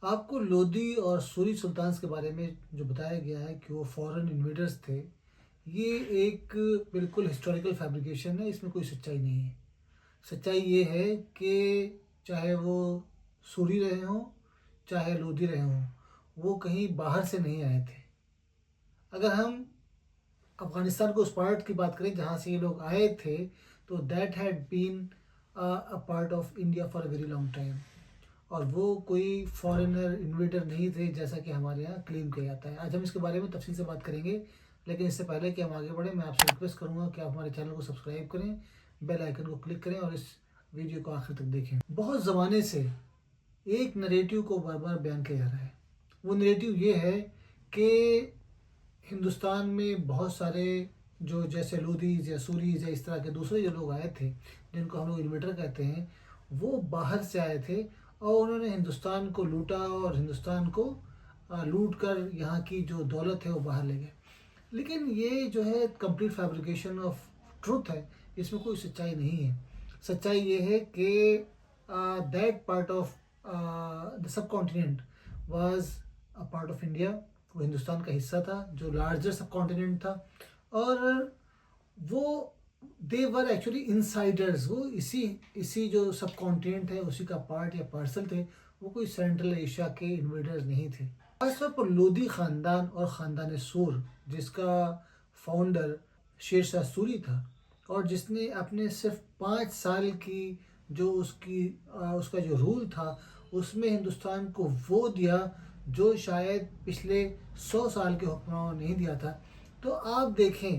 آپ کو لودھی اور سوری سلطانز کے بارے میں جو بتایا گیا ہے کہ وہ فورن انویڈرز تھے، یہ ایک بالکل ہسٹوریکل فیبریکیشن ہے، اس میں کوئی سچائی نہیں ہے۔ سچائی یہ ہے کہ چاہے وہ سوری رہے ہوں، چاہے لودھی رہے ہوں، وہ کہیں باہر سے نہیں آئے تھے۔ اگر ہم افغانستان کو اس پارٹ کی بات کریں جہاں سے یہ لوگ آئے تھے، تو that had been a part of India for a very long time, اور وہ کوئی فارنر انویڈر نہیں تھے جیسا کہ ہمارے یہاں کلیم کیا جاتا ہے۔ آج ہم اس کے بارے میں تفصیل سے بات کریں گے، لیکن اس سے پہلے کہ ہم آگے بڑھیں میں آپ سے ریکویسٹ کروں گا کہ آپ ہمارے چینل کو سبسکرائب کریں، بیل آئیکن کو کلک کریں اور اس ویڈیو کو آخر تک دیکھیں۔ بہت زمانے سے ایک نریٹیو کو بار بار بیان کیا جا رہا ہے۔ وہ نریٹیو یہ ہے کہ ہندوستان میں بہت سارے جو جیسے لودھیز یا سوریز یا اس طرح کے دوسرے جو لوگ آئے تھے، جن کو ہم لوگ انویٹر کہتے ہیں، وہ باہر سے آئے تھے اور انہوں نے ہندوستان کو لوٹا اور ہندوستان کو لوٹ کر یہاں کی جو دولت ہے وہ باہر لے گئے۔ لیکن یہ جو ہے کمپلیٹ فیبریکیشن آف ٹروتھ ہے، اس میں کوئی سچائی نہیں ہے۔ سچائی یہ ہے کہ that part of the sub continent was a part of India, وہ ہندوستان کا حصہ تھا جو لارجر سب کانٹیننٹ تھا، اور وہ دے ور ایکچولی انسائڈرز، وہ اسی جو سب کانٹیننٹ ہے اسی کا پارٹ یا پارسل تھے، وہ کوئی سینٹرل ایشیا کے انویڈرز نہیں تھے۔ خاص طور پر لودھی خاندان اور خاندان سور، جس کا فاؤنڈر شیر شاہ سوری تھا، اور جس نے اپنے صرف 5 سال کی جو اس کا جو رول تھا، اس میں ہندوستان کو وہ دیا جو شاید پچھلے 100 سال کے حکمرانوں نے نہیں دیا تھا۔ تو آپ دیکھیں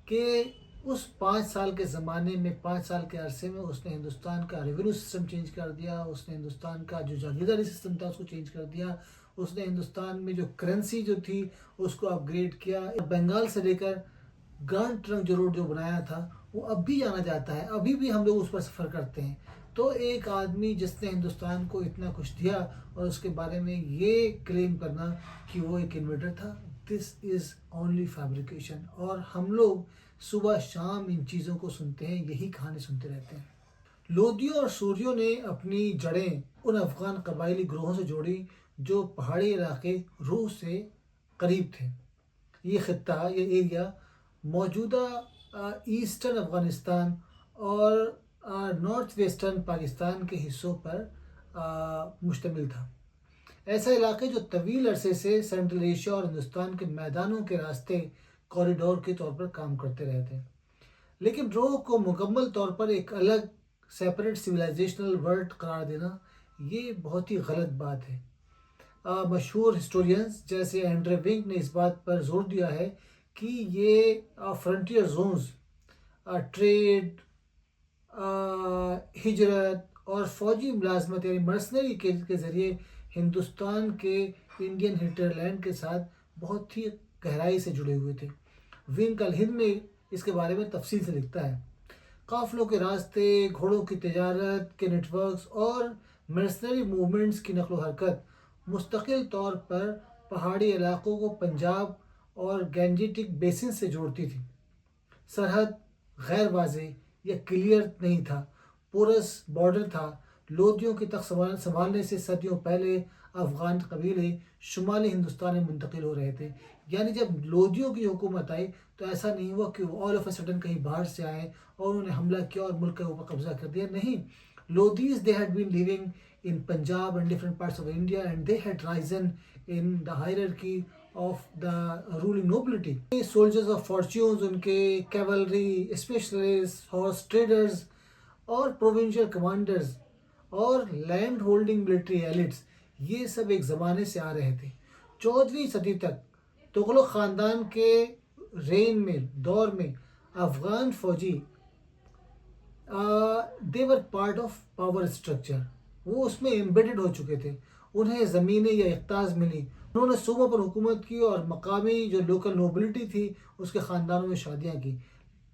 کہ اس 5 سال کے زمانے میں، 5 سال کے عرصے میں اس نے ہندوستان کا ریونیو سسٹم چینج کر دیا، اس نے ہندوستان کا جو جاگیرداری سسٹم تھا اس کو چینج کر دیا، اس نے ہندوستان میں جو کرنسی جو تھی اس کو اپ گریڈ کیا۔ بنگال سے لے کر گرانڈ ٹرنک جو روڈ جو بنایا تھا وہ اب بھی جانا جاتا ہے، ابھی بھی ہم لوگ اس پر سفر کرتے ہیں۔ تو ایک آدمی جس نے ہندوستان کو اتنا کچھ دیا اور اس کے بارے میں یہ کلیم کرنا کہ وہ ایک انویٹر تھا، دس از اونلی فیبریکیشن۔ اور ہم لوگ صبح شام ان چیزوں کو سنتے ہیں، یہی کہانی سنتے رہتے ہیں۔ لودھیوں اور سوریوں نے اپنی جڑیں ان افغان قبائلی گروہوں سے جوڑی جو پہاڑی علاقے روس سے قریب تھے۔ یہ خطہ، یہ ایریا موجودہ ایسٹرن افغانستان اور نارتھ ویسٹرن پاکستان کے حصوں پر مشتمل تھا۔ ایسا علاقے جو طویل عرصے سے سینٹرل ایشیا اور ہندوستان کے میدانوں کے راستے کوریڈور کے طور پر کام کرتے رہے تھے۔ لیکن روہ کو مکمل طور پر ایک الگ سیپریٹ سویلائزیشنل ورلڈ قرار دینا یہ بہت ہی غلط بات ہے۔ مشہور ہسٹورینز جیسے اینڈرے ونک نے اس بات پر زور دیا ہے کہ یہ فرنٹیئر زونز ٹریڈ، ہجرت اور فوجی ملازمت یعنی مرسنری کے ذریعے ہندوستان کے انڈین ہنٹرلینڈ کے ساتھ بہت ہی گہرائی سے جڑے ہوئے تھے۔ ونک الہند میں اس کے بارے میں تفصیل سے لکھتا ہے۔ قافلوں کے راستے، گھوڑوں کی تجارت کے نیٹ ورکس اور مرسنری موومنٹس کی نقل و حرکت مستقل طور پر پہاڑی علاقوں کو پنجاب اور گینجیٹک بیسن سے جوڑتی تھی۔ سرحد غیر واضح یا کلیئر نہیں تھا، پورس بارڈر تھا۔ لودھیوں کی تخت سنبھالنے سے صدیوں پہلے افغان قبیلے شمالی ہندوستان میں منتقل ہو رہے تھے۔ یعنی جب لودھیوں کی حکومت آئی تو ایسا نہیں ہوا کہ وہ آل آف اے سڈن کہیں باہر سے آئے اور انہوں نے حملہ کیا اور ملک کے اوپر قبضہ کر دیا، نہیں۔ لودھیز they had been living in Punjab and different parts of India and they had risen in the hierarchy of the ruling nobility. Soldiers of fortunes، ان کے cavalry specialists، horse traders اور provincial commanders اور land holding military elites, یہ سب ایک زمانے سے آ رہے تھے۔ 14ویں صدی تک تغلق خاندان کے رین میں، دور میں، افغان فوجی they were part of power structure، وہ اس میں embedded ہو چکے تھے۔ انہیں زمینیں یا اقتاز ملی، انہوں نے صوبوں پر حکومت کی اور مقامی جو لوکل نوبلٹی تھی اس کے خاندانوں میں شادیاں کی۔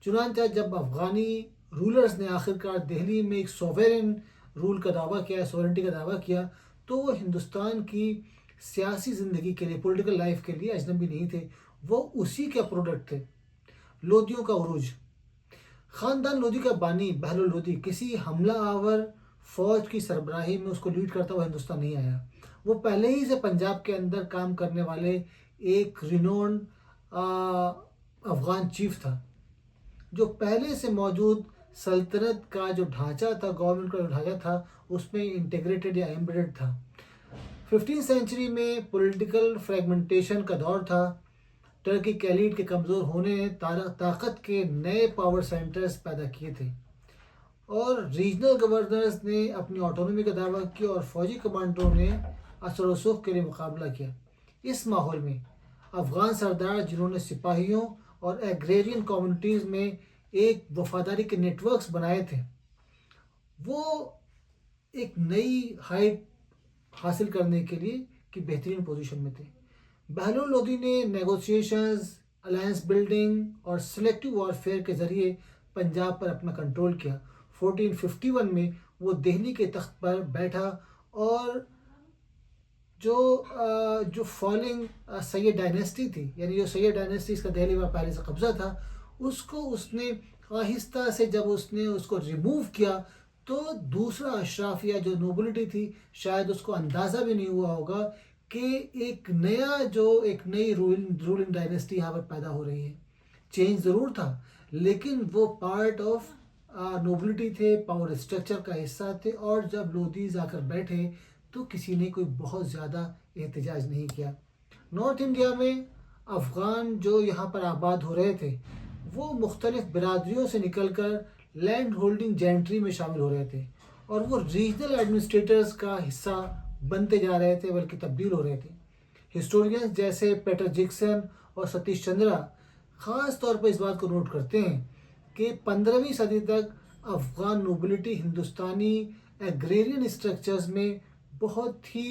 چنانچہ جب افغانی رولرز نے آخرکار دہلی میں ایک سوورن رول کا دعویٰ کیا، سوورنٹی کا دعویٰ کیا، تو وہ ہندوستان کی سیاسی زندگی کے لیے، پولیٹیکل لائف کے لیے اجنبی نہیں تھے، وہ اسی کے پروڈکٹ تھے۔ لودھیوں کا عروج۔ خاندان لودھی کا بانی بہلول لودھی کسی حملہ آور فوج کی سربراہی میں اس کو لیڈ کرتا ہوا ہندوستان نہیں آیا۔ وہ پہلے ہی سے پنجاب کے اندر کام کرنے والے ایک رینونڈ افغان چیف تھا، جو پہلے سے موجود سلطنت کا جو ڈھانچہ تھا، گورنمنٹ کا جو ڈھانچہ تھا، اس میں انٹیگریٹڈ یا ایمبیڈڈ تھا۔ 15 سینچری میں پولیٹیکل فریگمنٹیشن کا دور تھا۔ ٹرکی کے ایلیٹ کے کمزور ہونے نے طاقت کے نئے پاور سینٹرز پیدا کیے تھے، اور ریجنل گورنرز نے اپنی آٹونومی کا دعویٰ کیا اور فوجی کمانڈروں نے اثر و رسوخ کے لیے مقابلہ کیا۔ اس ماحول میں افغان سردار، جنہوں نے سپاہیوں اور ایگریرین کمیونٹیز میں ایک وفاداری کے نیٹ ورکس بنائے تھے، وہ ایک نئی ہائٹ حاصل کرنے کے لیے کی بہترین پوزیشن میں تھے۔ بہلول لودھی نے نیگوسیشنز، الائنس بلڈنگ اور سلیکٹیو وارفیئر کے ذریعے پنجاب پر اپنا کنٹرول کیا۔ 1451 میں وہ دہلی کے تخت پر بیٹھا، اور جو فالنگ سید ڈائنیسٹی تھی، یعنی جو سید ڈائنیسٹی اس کا دہلی میں پہلے سے قبضہ تھا، اس نے آہستہ سے جب اس نے اس کو ریموو کیا، تو دوسرا اشرافیہ جو نوبلٹی تھی، شاید اس کو اندازہ بھی نہیں ہوا ہوگا کہ ایک نئی رولنگ ڈائنیسٹی یہاں پر پیدا ہو رہی ہے۔ چینج ضرور تھا، لیکن وہ پارٹ آف نوبلٹی تھے، پاور اسٹرکچر کا حصہ تھے، اور جب لودھیز آ کر بیٹھے تو کسی نے کوئی بہت زیادہ احتجاج نہیں کیا۔ نارتھ انڈیا میں افغان جو یہاں پر آباد ہو رہے تھے، وہ مختلف برادریوں سے نکل کر لینڈ ہولڈنگ جینٹری میں شامل ہو رہے تھے، اور وہ ریجنل ایڈمنسٹریٹرز کا حصہ بنتے جا رہے تھے، بلکہ تبدیل ہو رہے تھے۔ ہسٹورینز جیسے پیٹر جیکسن اور ستیش چندرا خاص طور پر اس بات کو نوٹ کرتے ہیں کہ 15ویں صدی تک افغان نوبلٹی ہندوستانی ایگریرین اسٹرکچرز میں بہت ہی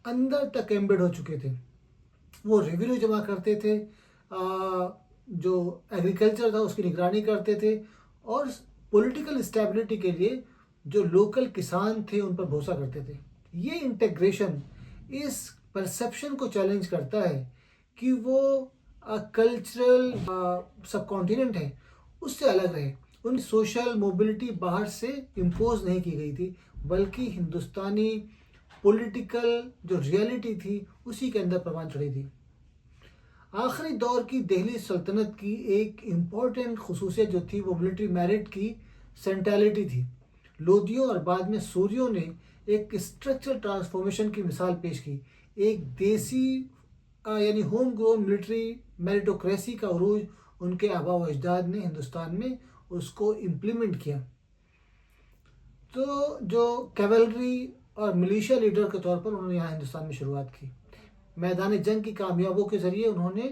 اندر تک ایمبیڈ ہو چکے تھے۔ وہ ریونیو جمع کرتے تھے، جو ایگریکلچر تھا اس کی نگرانی کرتے تھے، اور پولیٹیکل اسٹیبلٹی کے لیے جو لوکل کسان تھے ان پر بھروسہ کرتے تھے۔ یہ انٹیگریشن اس پرسیپشن کو چیلنج کرتا ہے کہ وہ کلچرل سب کانٹیننٹ ہے اس سے الگ رہے۔ ان کی سوشل موبلٹی باہر سے امپوز نہیں کی گئی تھی، بلکہ ہندوستانی پولیٹیکل جو ریئلٹی تھی اسی کے اندر پروان چڑھی تھی۔ آخری دور کی دہلی سلطنت کی ایک امپورٹنٹ خصوصیت جو تھی وہ ملٹری میرٹ کی سینٹرلٹی تھی۔ لودھیوں اور بعد میں سوریوں نے ایک اسٹرکچرل ٹرانسفارمیشن کی مثال پیش کی۔ ایک دیسی یعنی ہوم گرون ملٹری میریٹوکریسی کا عروج ان کے آباء و اجداد نے ہندوستان میں اس کو امپلیمنٹ کیا۔ تو جو کیولری اور ملیشیا لیڈر کے طور پر انہوں نے یہاں ہندوستان میں شروعات کی۔ میدان جنگ کی کامیابیوں کے ذریعے انہوں نے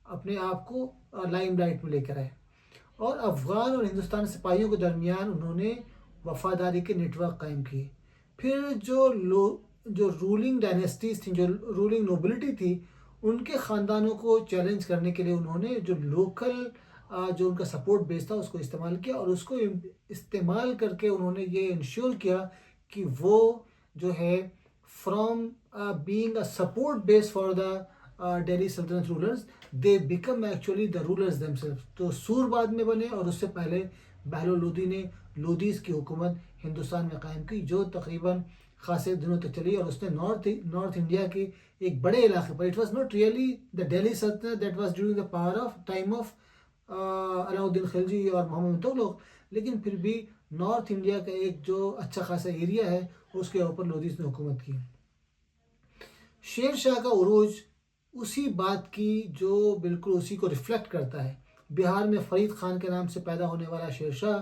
اپنے آپ کو لائم لائٹ میں لے کر آئے، اور افغان اور ہندوستانی سپاہیوں کے درمیان انہوں نے وفاداری کے نیٹ ورک قائم کیے۔ پھر جو رولنگ ڈائنیسٹیز تھیں، جو رولنگ نوبلٹی تھی، ان کے خاندانوں کو چیلنج کرنے کے لیے انہوں نے جو لوکل جو ان کا سپورٹ بیس تھا اس کو استعمال کیا، اور اس کو استعمال کر کے انہوں نے یہ انشور کیا کہ وہ جو ہے from being a support base for the Delhi Sultanate rulers, they become actually the rulers themselves۔ تو سور بعد میں بنے، اور اس سے پہلے بہلول لودھی نے لودھیز کی حکومت ہندوستان میں قائم کی، جو تقریباً خاصے دنوں تک چلی، اور اس نے نارتھ انڈیا کے ایک بڑے علاقے پر، it was not really the Delhi سلطنت that was during the power of time of Alauddin Khilji اور محمد تغلق، لیکن پھر بھی نارتھ انڈیا کا ایک جو اچھا خاصا ایریا ہے اس کے اوپر لودھیز نے حکومت کی۔ شیر شاہ کا عروج اسی بات کی جو بالکل اسی کو ریفلیکٹ کرتا ہے۔ بہار میں فرید خان کے نام سے پیدا ہونے والا شیر شاہ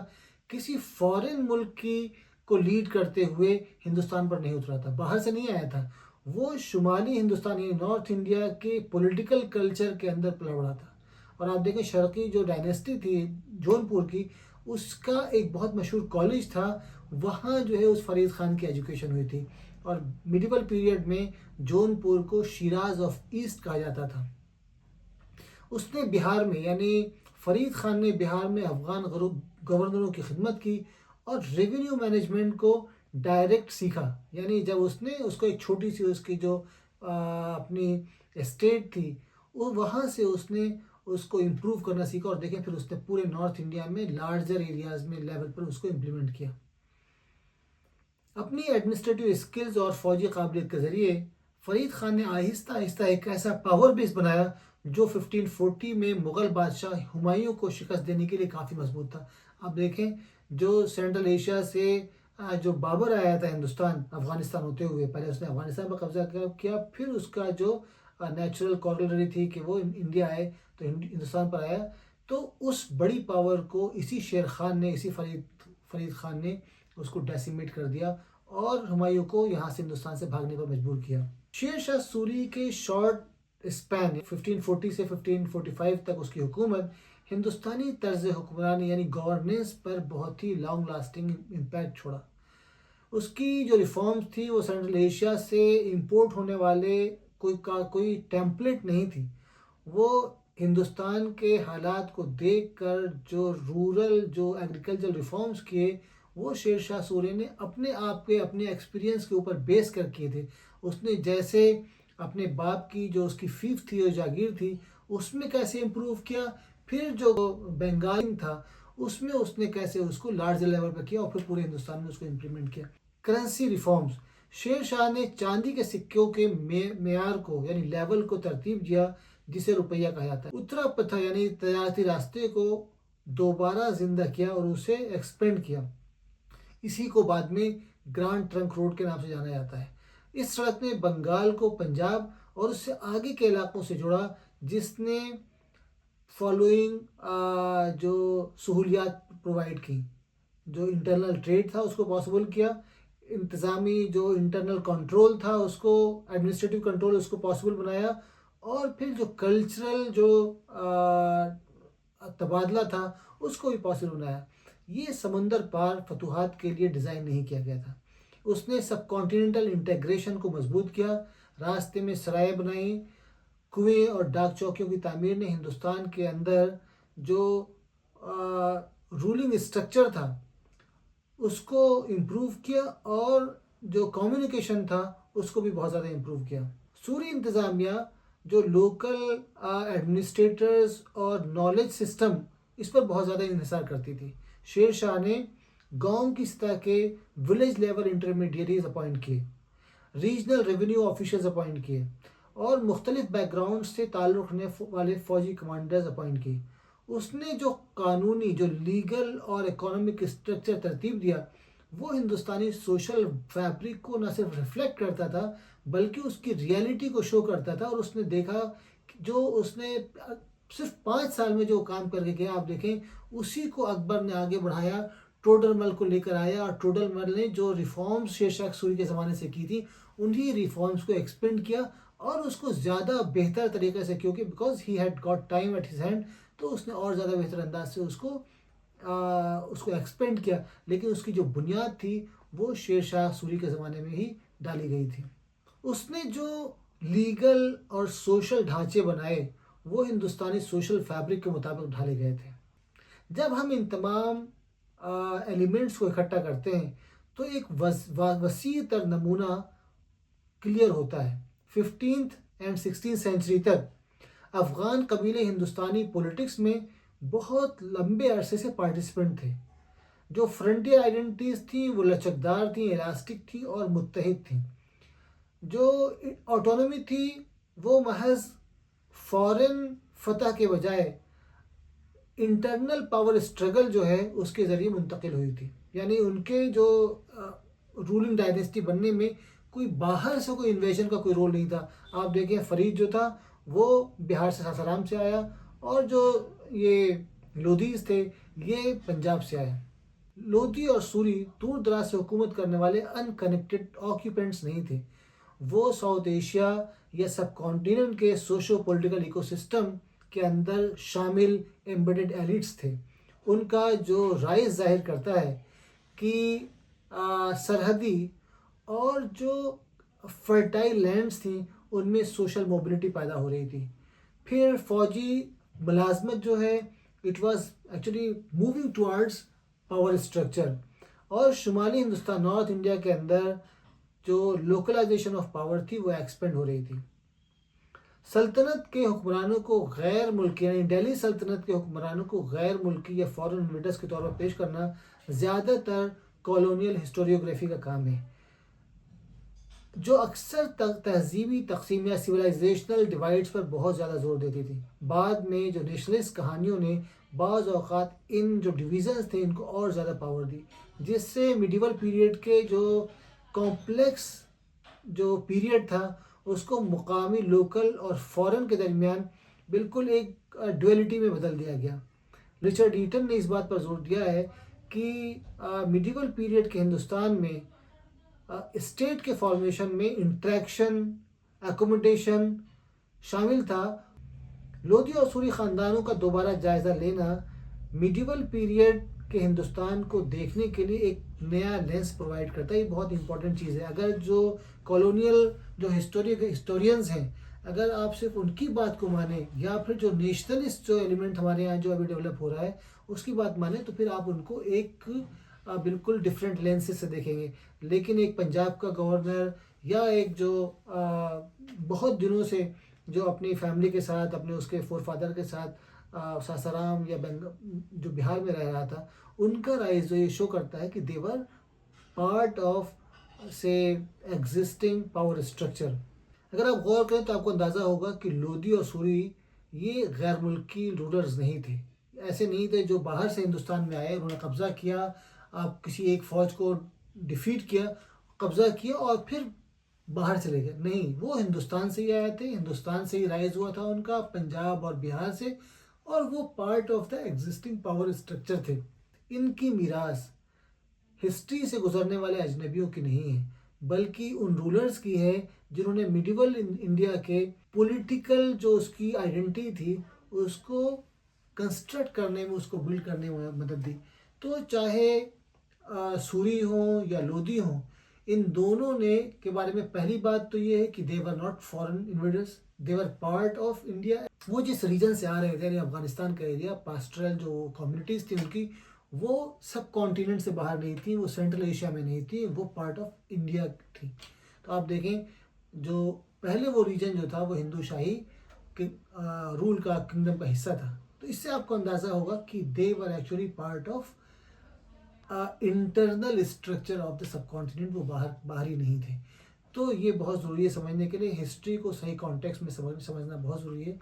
کسی فورن ملک کو لیڈ کرتے ہوئے ہندوستان پر نہیں اترا تھا، باہر سے نہیں آیا تھا، وہ شمالی ہندوستان یعنی نارتھ انڈیا کے پولیٹیکل کلچر کے اندر پلا بڑھا تھا۔ اور آپ دیکھیں شرقی جو ڈائنیسٹی تھی جون پور کی، اس کا ایک بہت مشہور کالج تھا، وہاں جو ہے اس فرید خان کی ایجوکیشن ہوئی تھی، اور میڈیول پیریڈ میں جون پور کو شیراز آف ایسٹ کہا جاتا تھا۔ اس نے بہار میں یعنی فرید خان نے بہار میں افغان گورنروں کی خدمت کی، اور ریونیو مینجمنٹ کو ڈائریکٹ سیکھا، یعنی جب اس نے اس کو ایک چھوٹی سی اس کی جو اپنی اسٹیٹ تھی وہاں سے اس نے اس کو امپروو کرنا سیکھا، اور دیکھیں پھر اس نے پورے نارتھ انڈیا میں لارجر ایریاز میں لیول پر اس کو امپلیمنٹ کیا۔ اپنی ایڈمنسٹریٹو اسکلز اور فوجی قابلیت کے ذریعے فرید خان نے آہستہ آہستہ ایک ایسا پاور بیس بنایا جو 1540 میں مغل بادشاہ ہمایوں کو شکست دینے کے لیے کافی مضبوط تھا. آپ دیکھیں جو سینٹرل ایشیا سے جو بابر آیا تھا ہندوستان افغانستان ہوتے ہوئے، پہلے اس نے افغانستان پر قبضہ کیا، پھر اس کا جو نیچرل کارولری تھی کہ وہ انڈیا آئے تو ہندوستان پر آیا، تو اس بڑی پاور کو اسی شیر خان نے، اسی فرید خان نے اس کو ڈیسیمیٹ کر دیا اور ہمایوں کو یہاں سے ہندوستان سے بھاگنے پر مجبور کیا. شیر شاہ سوری کے شارٹ اسپین 1540 سے 1545 تک اس کی حکومت ہندوستانی طرز حکمرانی یعنی گورننس پر بہت ہی لانگ لاسٹنگ امپیکٹ چھوڑا. اس کی جو ریفارمز تھی وہ سینٹرل ایشیا سے امپورٹ ہونے والے کوئی ٹیمپلیٹ نہیں تھی. وہ ہندوستان کے حالات کو دیکھ کر جو ایگریکلچرل ریفارمز کیے وہ شیر شاہ سوری نے اپنے آپ کے اپنے ایکسپیرینس کے اوپر بیس کر کیے تھے. اس نے جیسے اپنے باپ کی جو اس کی فیف تھی اور جاگیر تھی اس میں کیسے امپروو کیا، پھر جو بنگال تھا اس میں اس نے کیسے اس کو لارجر لیول پر کیا اور پھر پورے ہندوستان میں اس کو امپلیمنٹ کیا. کرنسی ریفارمز، شیر شاہ نے چاندی کے سکوں کے معیار کو یعنی لیول کو ترتیب دیا جسے روپیہ کہا جاتا ہے. اترا پتھا یعنی تجارتی راستے کو دوبارہ زندہ کیا اور اسے ایکسپینڈ کیا. اسی کو بعد میں گرانڈ ٹرنک روڈ کے نام سے جانا جاتا ہے. اس سڑک نے بنگال کو پنجاب اور اس سے آگے کے علاقوں سے جوڑا، جس نے فالوئنگ جو سہولیات پرووائڈ کی. جو انٹرنل ٹریڈ تھا اس کو پاسبل کیا، انتظامی جو انٹرنل کنٹرول تھا اس کو، ایڈمنسٹریٹو کنٹرول اس کو پاسبل بنایا، اور پھر جو کلچرل جو تبادلہ تھا اس کو بھی پاسبل بنایا. یہ سمندر پار فتوحات کے لیے ڈیزائن نہیں کیا گیا تھا. اس نے سب کانٹیننٹل انٹیگریشن کو مضبوط کیا، راستے میں سرائیں بنائیں، کنویں اور ڈاک چوکیوں کی تعمیر نے ہندوستان کے اندر جو رولنگ اسٹرکچر تھا اس کو امپروو کیا، اور جو کمیونیکیشن تھا اس کو بھی بہت زیادہ امپروو کیا. سوری انتظامیہ جو لوکل ایڈمنسٹریٹرز اور نالج سسٹم اس پر بہت زیادہ انحصار کرتی تھی. شیر شاہ نے گاؤں کی سطح کے ولیج لیول انٹرمیڈیٹریز اپوائنٹ کیے، ریجنل ریونیو آفیشلز اپوائنٹ کیے، اور مختلف بیک گراؤنڈ سے تعلق رکھنے والے فوجی کمانڈرز اپوائنٹ کیے. اس نے جو قانونی، جو لیگل اور اکانومک اسٹرکچر ترتیب دیا وہ ہندوستانی سوشل فیبرک کو نہ صرف ریفلیکٹ کرتا تھا بلکہ اس کی ریئلٹی کو شو کرتا تھا. اور اس نے دیکھا جو اس نے صرف 5 سال میں جو کام کر کے گیا، آپ دیکھیں اسی کو اکبر نے آگے بڑھایا، ٹوڈر مل کو لے کر آیا، اور ٹوڈر مل نے جو ریفارمز شیر شاہ سوری کے زمانے سے کی تھی انہی ریفارمز کو ایکسپینڈ کیا اور اس کو زیادہ بہتر طریقے سے، کیونکہ because he had got time at his hand, تو اس نے اور زیادہ بہتر انداز سے اس کو ایکسپینڈ کیا. لیکن اس کی جو بنیاد تھی وہ شیر شاہ سوری کے زمانے میں ہی ڈالی گئی تھی. اس نے جو لیگل اور سوشل ڈھانچے بنائے وہ ہندوستانی سوشل فیبرک کے مطابق ڈھالے گئے تھے. جب ہم ان تمام ایلیمنٹس کو اکٹھا کرتے ہیں تو ایک وسیع تر نمونہ کلیئر ہوتا ہے. 15th and 16th سینچری تک افغان قبیلے ہندوستانی پولیٹکس میں بہت لمبے عرصے سے پارٹیسپینٹ تھے. جو فرنٹیئر آئیڈینٹیز تھیں وہ لچکدار تھیں، الاسٹک تھیں اور متحد تھیں. جو آٹونومی تھی وہ محض فورن فتح کے بجائے انٹرنل پاور اسٹرگل جو ہے اس کے ذریعے منتقل ہوئی تھی. یعنی ان کے جو رولنگ ڈائنیسٹی بننے میں کوئی باہر سے کوئی انویژن کا کوئی رول نہیں تھا. آپ دیکھیں فرید جو تھا وہ بہار سے ساسارام سے آیا، اور جو یہ لودھیز تھے یہ پنجاب سے آیا. لودھی اور سوری دور دراز سے حکومت کرنے والے ان کنیکٹڈ آکیوپینٹس نہیں تھے. وہ ساؤتھ ایشیا یا سب کانٹیننٹ کے سوشو پولیٹیکل ایکو سسٹم کے اندر شامل ایمبیڈڈ ایلیٹس تھے. ان کا جو رائے ظاہر کرتا ہے کہ سرحدی اور جو فرٹائل لینڈز تھیں ان میں سوشل موبلٹی پیدا ہو رہی تھی. پھر فوجی ملازمت جو ہے it was actually moving towards power structure, اور شمالی ہندوستان نارتھ انڈیا کے اندر جو لوکلائزیشن آف پاور تھی وہ ایکسپینڈ ہو رہی تھی. سلطنت کے حکمرانوں کو غیر ملکی، یعنی دہلی سلطنت کے حکمرانوں کو غیر ملکی یا فورن انویڈرز کے طور پر پیش کرنا زیادہ تر کالونیل ہسٹوریوگرافی کا کام ہے، جو اکثر تہذیبی تقسیم یا سویلائزیشنل ڈیوائڈز پر بہت زیادہ زور دیتی تھی۔ بعد میں جو نیشنلسٹ کہانیوں نے بعض اوقات ان جو ڈویژنز تھے ان کو اور زیادہ پاور دی، جس سے میڈیول پیریڈ کے جو کمپلیکس جو پیریڈ تھا اس کو مقامی، لوکل اور فورن کے درمیان بالکل ایک ڈویلٹی میں بدل دیا گیا۔ رچرڈ ایٹن نے اس بات پر زور دیا ہے کہ میڈیول پیریڈ کے ہندوستان میں اسٹیٹ کے فارمیشن میں انٹریکشن، ایکوموڈیشن شامل تھا۔ لودھی اور سوری خاندانوں کا دوبارہ جائزہ لینا میڈیول پیریڈ کے ہندوستان کو دیکھنے کے لیے ایک نیا لینس پرووائڈ کرتا ہے۔ یہ بہت امپورٹنٹ چیز ہے۔ اگر جو کالونیل جو ہسٹورینز ہیں، اگر آپ صرف ان کی بات کو مانیں یا پھر جو نیشنلسٹ جو ایلیمنٹ ہمارے یہاں جو ابھی ڈیولپ ہو رہا ہے اس کی بات مانیں، تو پھر آپ ان کو ایک بالکل ڈفرینٹ لینسز سے دیکھیں گے۔ لیکن ایک پنجاب کا گورنر یا ایک جو بہت دنوں سے جو اپنی فیملی کے ساتھ، اپنے اس کے فور فادر کے ساتھ ساسارام یا جو بہار میں رہ رہا تھا، ان کا رائز جو یہ شو کرتا ہے کہ دیور پارٹ آف سے ایگزسٹنگ پاور اسٹرکچر۔ اگر آپ غور کریں تو آپ کو اندازہ ہوگا کہ لودھی اور سوری یہ غیر ملکی رولرز نہیں تھے، ایسے نہیں تھے جو باہر سے ہندوستان میں آئے، انہوں نے قبضہ کیا، آپ کسی ایک فوج کو ڈیفیٹ کیا، قبضہ کیا اور پھر باہر چلے گئے۔ نہیں، وہ ہندوستان سے ہی آئے تھے، ہندوستان سے ہی رائز ہوا تھا ان کا، پنجاب اور بہار سے، اور وہ part of the existing power structure تھے۔ ان کی میراث ہسٹری سے گزرنے والے اجنبیوں کی نہیں ہے، بلکہ ان رولرز کی ہے جنہوں نے میڈیول انڈیا کے پولیٹیکل جو اس کی آئیڈینٹی تھی اس کو کنسٹرکٹ کرنے میں، اس کو بلڈ کرنے میں مدد دی۔ تو چاہے سوری ہوں یا لودھی ہوں، ان دونوں نے کے بارے میں پہلی بات تو یہ ہے کہ they were not foreign invaders, they were part of India۔ وہ جس ریجن سے آ رہے تھے، یعنی افغانستان کا ایریا، پاسٹرل جو کمیونٹیز تھی ان کی، وہ سب کانٹیننٹ سے باہر نہیں تھی، وہ سینٹرل ایشیا میں نہیں تھی، وہ پارٹ آف انڈیا تھی۔ تو آپ دیکھیں جو پہلے وہ ریجن جو تھا وہ ہندو شاہی رول کا کنگڈم کا حصہ تھا۔ تو اس سے آپ کو اندازہ ہوگا کہ they were actually part of internal structure of the sub continent, وہ باہری نہیں تھے۔ تو یہ بہت ضروری ہے سمجھنے کے لیے، ہسٹری کو صحیح کانٹیکس میں سمجھنا بہت ضروری ہے۔